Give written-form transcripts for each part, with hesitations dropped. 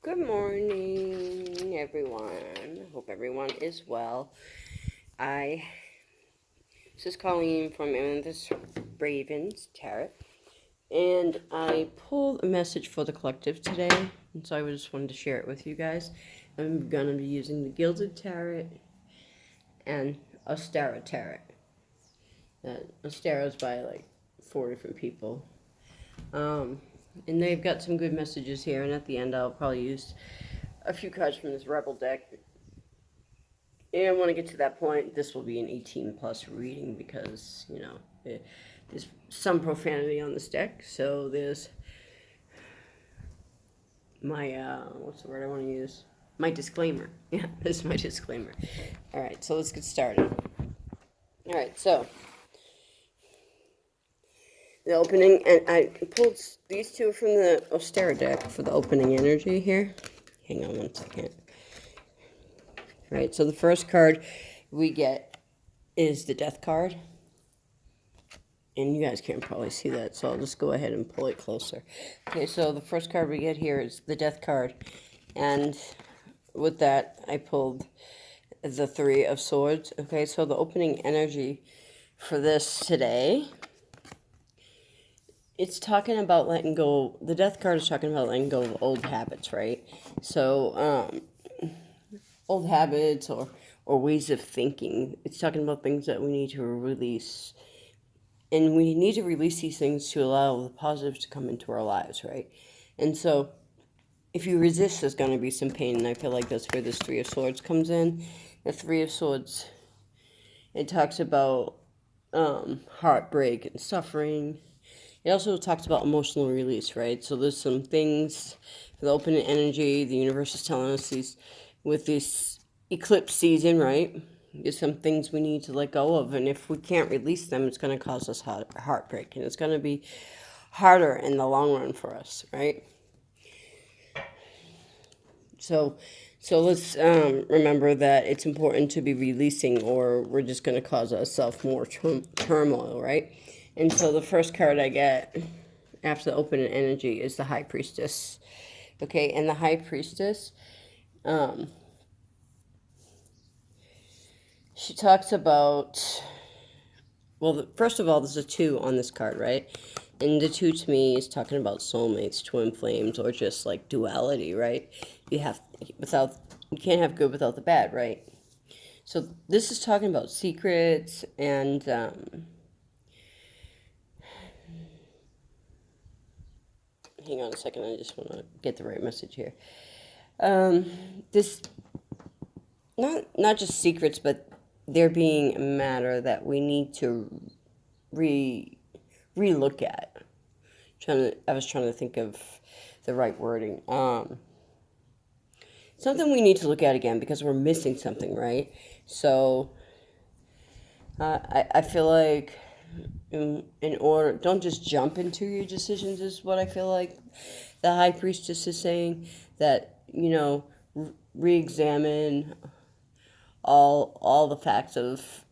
Good morning, everyone. Hope everyone is well. This is Colleen from Amethyst Ravens Tarot, and I pulled a message for the collective today, and so I just wanted to share it with you guys. I'm gonna be using the Gilded Tarot and Ostara Tarot. Ostara is by like 4 different people. And they've got some good messages here, and at the end I'll probably use a few cards from this Rebel deck. And when I get to that point, this will be an 18 plus reading because, there's some profanity on this deck. So there's my, what's the word I want to use? My disclaimer. Yeah, this is my disclaimer. All right, so let's get started. All right, so the opening, and I pulled these two from the Ostara deck for the opening energy here. Hang on one second. All right, so the first card we get is the Death card. And you guys can't probably see that, so I'll just go ahead and pull it closer. Okay, so the first card we get here is the Death card. And with that, I pulled the Three of Swords. Okay, so the opening energy for this today, it's talking about letting go. The Death card is talking about letting go of old habits, right? So, old habits or ways of thinking. It's talking about things that we need to release. And we need to release these things to allow the positives to come into our lives, right? And so, if you resist, there's going to be some pain, and I feel like that's where this Three of Swords comes in. The Three of Swords, it talks about heartbreak and suffering. It also talks about emotional release, right? So there's some things for the open energy. The universe is telling us with this eclipse season, right? There's some things we need to let go of, and if we can't release them, it's going to cause us heartbreak, and it's going to be harder in the long run for us, right? So let's remember that it's important to be releasing, or we're just going to cause ourselves more turmoil, right? And so the first card I get after the open energy is the High Priestess. Okay, and the High Priestess, she talks about, well, first of all, there's a 2 on this card, right? And the 2 to me is talking about soulmates, twin flames, or just like duality, right? You can't have good without the bad, right? So this is talking about secrets and hang on a second, I just want to get the right message here. This not just secrets, but there being a matter that we need to relook at. I was trying to think of the right wording. Something we need to look at again because we're missing something, right? So I feel like in order, don't just jump into your decisions is what I feel like the High Priestess is saying, that, re-examine all the facts of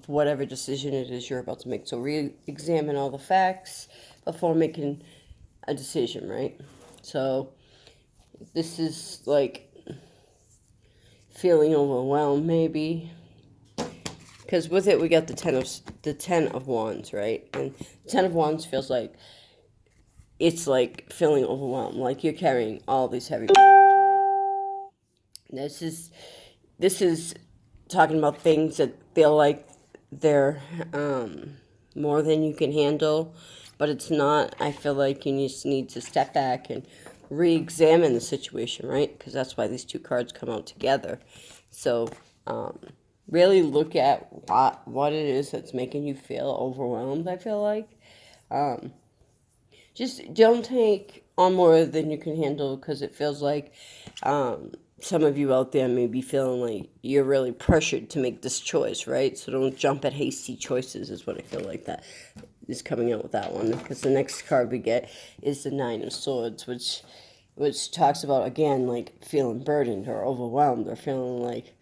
whatever decision it is you're about to make. So re-examine all the facts before making a decision, right? So this is like feeling overwhelmed, maybe, because with it we got the ten of Wands, right? And the 10 of Wands feels like it's like feeling overwhelmed, like you're carrying all these heavy burdens, right? This is talking about things that feel like they're more than you can handle, but it's not. I feel like you just need to step back and re-examine the situation, right? Because that's why these 2 cards come out together. So really look at what it is that's making you feel overwhelmed, I feel like. Just don't take on more than you can handle, because it feels like some of you out there may be feeling like you're really pressured to make this choice, right? So don't jump at hasty choices is what I feel like that is coming out with that one. Because the next card we get is the Nine of Swords, which talks about, again, like feeling burdened or overwhelmed, or feeling like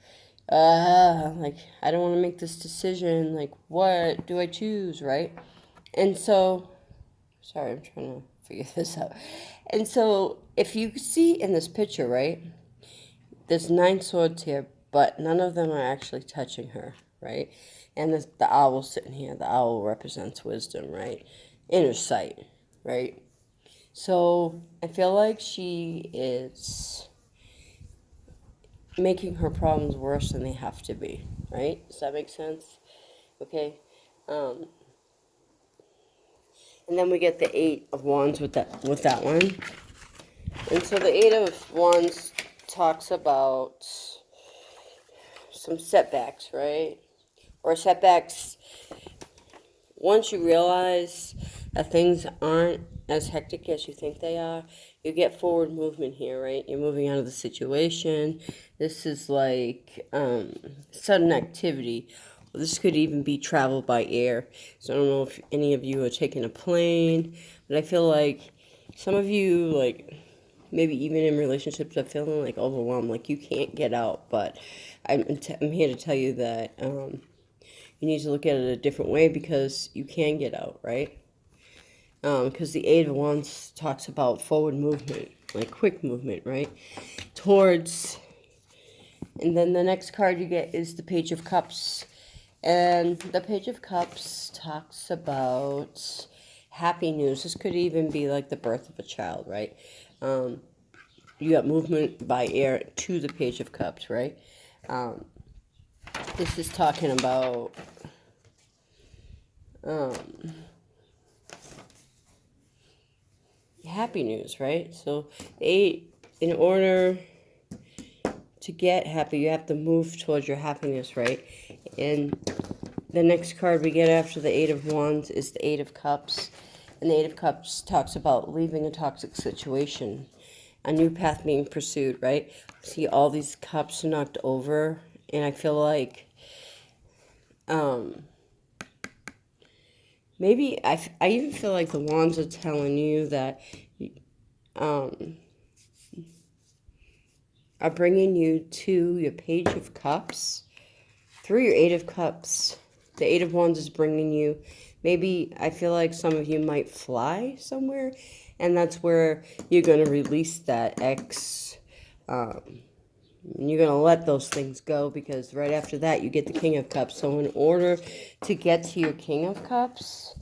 I don't want to make this decision. Like, what do I choose, right? And so Sorry, I'm trying to figure this out. And so, if you see in this picture, right, there's 9 swords here, but none of them are actually touching her, right? And the owl sitting here. The owl represents wisdom, right? Inner sight, right? So I feel like she is making her problems worse than they have to be, right? Does that make sense? Okay. Um, and then we get the 8 of Wands with that one. And so the 8 of Wands talks about some setbacks, right? Or setbacks once you realize that things aren't as hectic as you think they are, you get forward movement here, right? You're moving out of the situation. This is like sudden activity. This could even be travel by air. So I don't know if any of you are taking a plane, but I feel like some of you, like maybe even in relationships, are feeling like overwhelmed, like you can't get out. But I'm here to tell you that you need to look at it a different way because you can get out, right? Because the 8 of Wands talks about forward movement, like quick movement, right? Towards, and then the next card you get is the Page of Cups. And the Page of Cups talks about happy news. This could even be like the birth of a child, right? You got movement by air to the Page of Cups, right? This is talking about happy news, right? So, 8, in order to get happy, you have to move towards your happiness, right? And the next card we get after the 8 of Wands is the 8 of Cups. And the 8 of Cups talks about leaving a toxic situation, a new path being pursued, right? See all these cups knocked over, and I feel like maybe I even feel like the wands are telling you that are bringing you to your Page of Cups through your 8 of Cups. The 8 of Wands is bringing you, maybe I feel like some of you might fly somewhere, and that's where you're going to release that ex. And you're going to let those things go, because right after that you get the King of Cups. So in order to get to your King of Cups,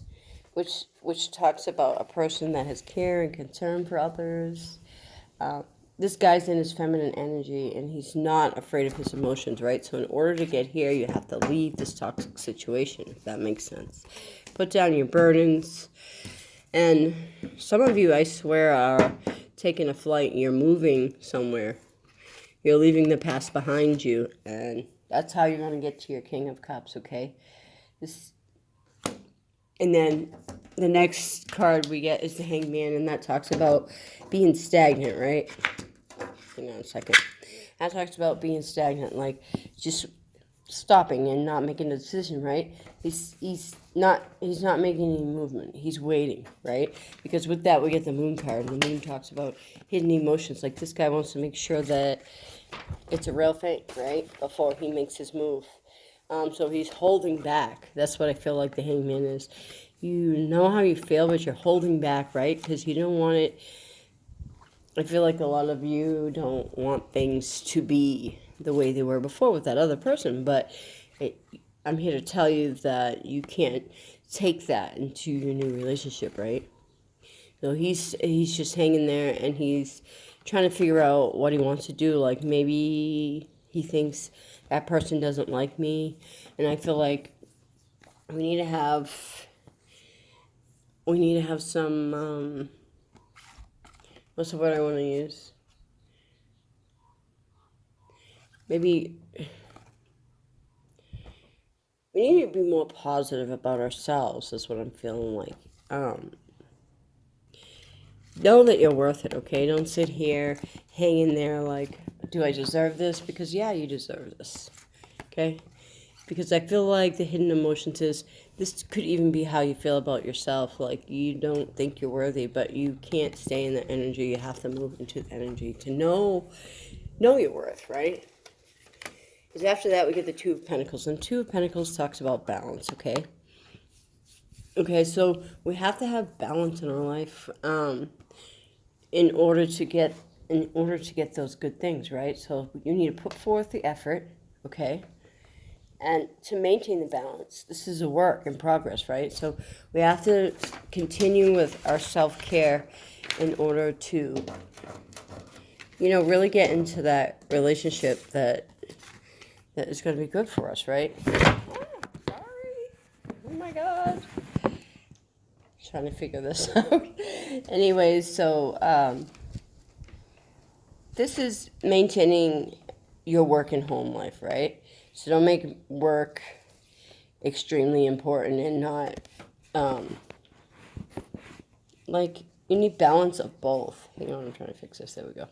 which talks about a person that has care and concern for others, this guy's in his feminine energy and he's not afraid of his emotions, right? So in order to get here, you have to leave this toxic situation, if that makes sense. Put down your burdens. And some of you, I swear, are taking a flight and you're moving somewhere. You're leaving the past behind you, and that's how you're going to get to your King of Cups, okay? And then the next card we get is the Hangman, and that talks about being stagnant, right? Hang on a second. That talks about being stagnant, like just stopping and not making a decision, right? He's not making any movement. He's waiting, right? Because with that we get the Moon card, and the Moon talks about hidden emotions. Like this guy wants to make sure that it's a real thing, right? Before he makes his move. So he's holding back. That's what I feel like the Hangman is. You know how you feel, but you're holding back, right? Because you don't want it. I feel like a lot of you don't want things to be the way they were before with that other person, but I'm here to tell you that you can't take that into your new relationship, right? So he's just hanging there, and he's trying to figure out what he wants to do. Like maybe he thinks that person doesn't like me, and I feel like we need to have some what's the word I want to use? Maybe we need to be more positive about ourselves, is what I'm feeling like. Know that you're worth it, okay? Don't sit here hanging there like, do I deserve this? Because yeah, you deserve this, okay? Because I feel like the hidden emotions is, this could even be how you feel about yourself. Like you don't think you're worthy, but you can't stay in the energy. You have to move into the energy to know your worth, right? Because after that we get the Two of Pentacles, and Two of Pentacles talks about balance, okay? Okay, so we have to have balance in our life, in order to get those good things, right? So you need to put forth the effort, okay, and to maintain the balance. This is a work in progress, right? So we have to continue with our self-care in order to, really get into that relationship that is going to be good for us, right? Sorry. Oh my God. Trying to figure this out. Anyways, so this is maintaining your work and home life, right? So don't make work extremely important and not, like, you need balance of both. Hang on, I'm trying to fix this. There we go.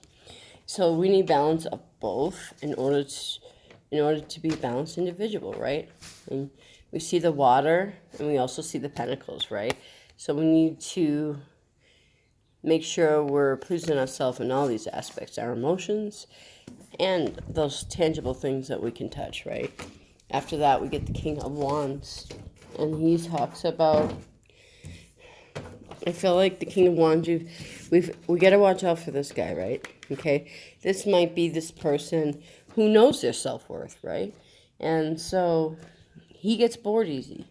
So we need balance of both in order to be a balanced individual, right? And we see the water and we also see the pentacles, right? So we need to make sure we're pleasing ourselves in all these aspects, our emotions and those tangible things that we can touch, right? After that, we get the King of Wands, and he talks about, I feel like the King of Wands, we got to watch out for this guy, right? Okay? This might be this person who knows their self-worth, right? And so he gets bored easy.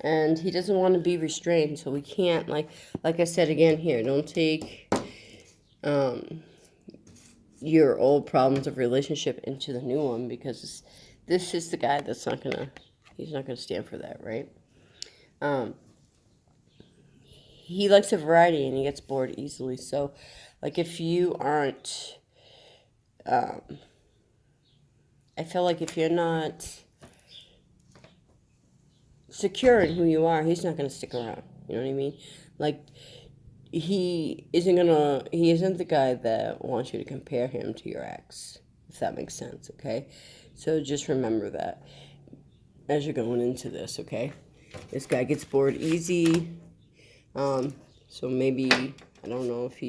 And he doesn't want to be restrained, so we can't, like I said again here, don't take your old problems of relationship into the new one, because this is the guy that's he's not gonna stand for that, right? He likes a variety and he gets bored easily. So, like, if you aren't, I feel like if you're not secure in who you are, he's not gonna stick around. You know what I mean? Like, he isn't the guy that wants you to compare him to your ex, if that makes sense, okay? So just remember that as you're going into this, okay? This guy gets bored easy. So maybe, I don't know if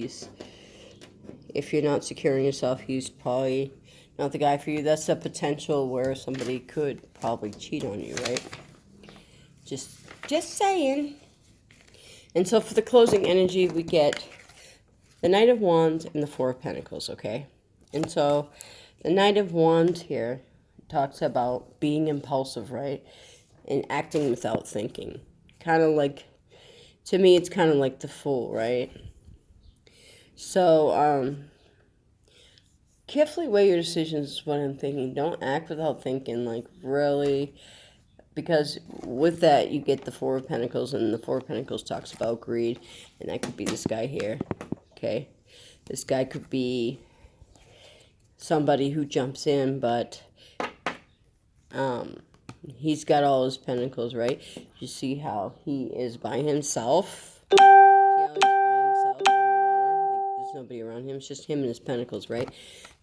you're not securing yourself, he's probably not the guy for you. That's a potential where somebody could probably cheat on you, right? Just saying. And so for the closing energy, we get the Knight of Wands and the Four of Pentacles, okay? And so the Knight of Wands here talks about being impulsive, right? And acting without thinking. Kind of like, to me, it's kind of like the Fool, right? So, carefully weigh your decisions is what I'm thinking. Don't act without thinking, like, really, because with that, you get the Four of Pentacles, and the Four of Pentacles talks about greed, and that could be this guy here, okay? This guy could be somebody who jumps in, but he's got all his pentacles, right? You see how he is by himself? See how he's by himself in the water? Like, there's nobody around him. It's just him and his pentacles, right?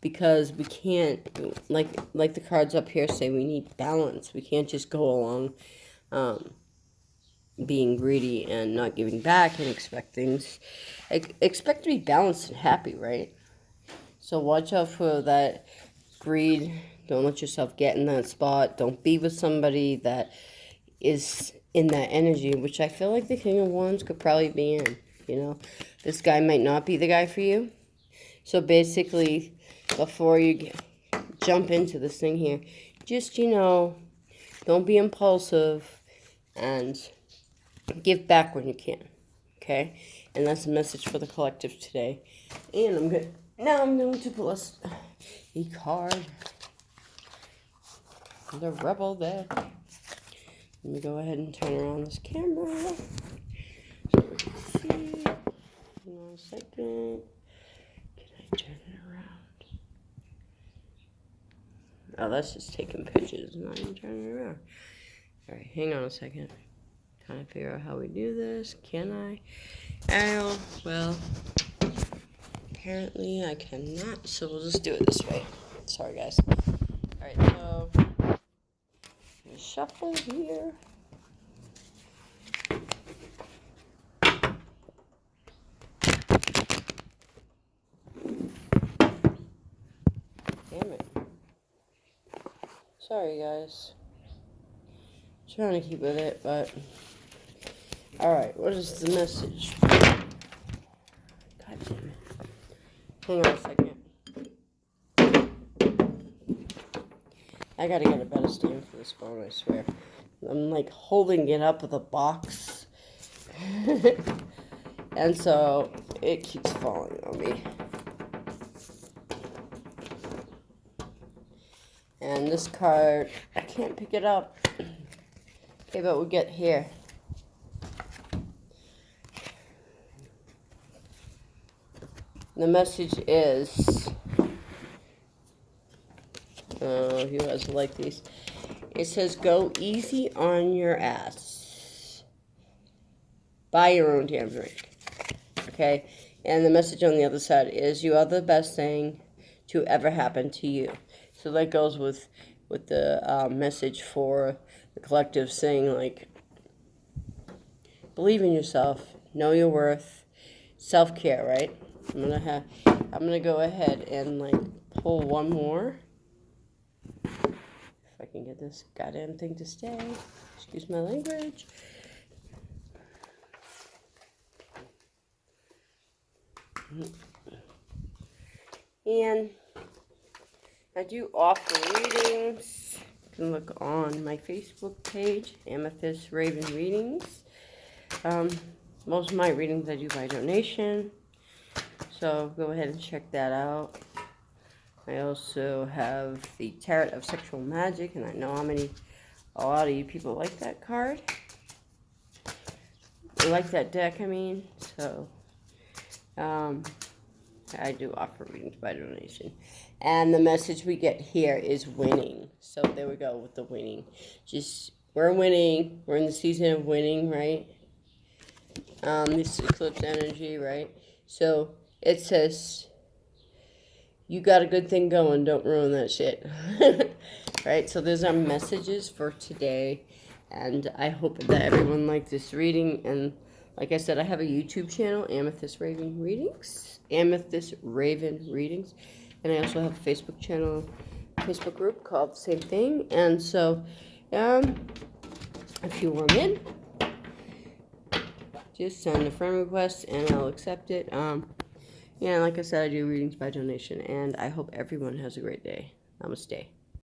Because we can't, like the cards up here say, we need balance. We can't just go along being greedy and not giving back and expect things. Expect to be balanced and happy, right? So watch out for that greed. Don't let yourself get in that spot. Don't be with somebody that is in that energy, which I feel like the King of Wands could probably be in, you know. This guy might not be the guy for you. So basically, before you jump into this thing here, just, don't be impulsive and give back when you can, okay? And that's a message for the collective today. And I'm going to pull a card. The Rebel there. Let me go ahead and turn around this camera so we can see. Hang on a second. Can I turn it around? Oh, that's just taking pictures, not even turning it around. Alright, hang on a second. Trying to figure out how we do this. Can I? Oh, well, apparently I cannot, so we'll just do it this way. Sorry, guys. Alright, so shuffle here. Damn it. Sorry, guys. Trying to keep with it, but Alright, what is the message? God damn it. Hang on a second. I gotta get a better stand for this phone, I swear. I'm like holding it up with a box. And so it keeps falling on me. And this card, I can't pick it up. Okay, but we'll get here. The message is, oh, you guys like these. It says, go easy on your ass. Buy your own damn drink. Okay? And the message on the other side is, you are the best thing to ever happen to you. So that goes with the message for the collective saying, like, believe in yourself, know your worth, self-care, right? I'm gonna go ahead and like pull one more. If I can get this goddamn thing to stay. Excuse my language. And I do offer readings. You can look on my Facebook page, Amethyst Raven Readings. Most of my readings I do by donation. So go ahead and check that out. I also have the Tarot of Sexual Magic, and I know a lot of you people like that card. You like that deck, I mean. So, I do offer readings by donation. And the message we get here is winning. So there we go with the winning. We're winning. We're in the season of winning, right? This eclipse energy, right? So it says, you got a good thing going, don't ruin that shit. Right? So those are messages for today. And I hope that everyone liked this reading. And like I said, I have a YouTube channel, Amethyst Raven Readings. Amethyst Raven Readings. And I also have a Facebook channel, Facebook group called the same thing. And so, if you want in, just send a friend request and I'll accept it. Yeah, like I said, I do readings by donation. And I hope everyone has a great day. Namaste.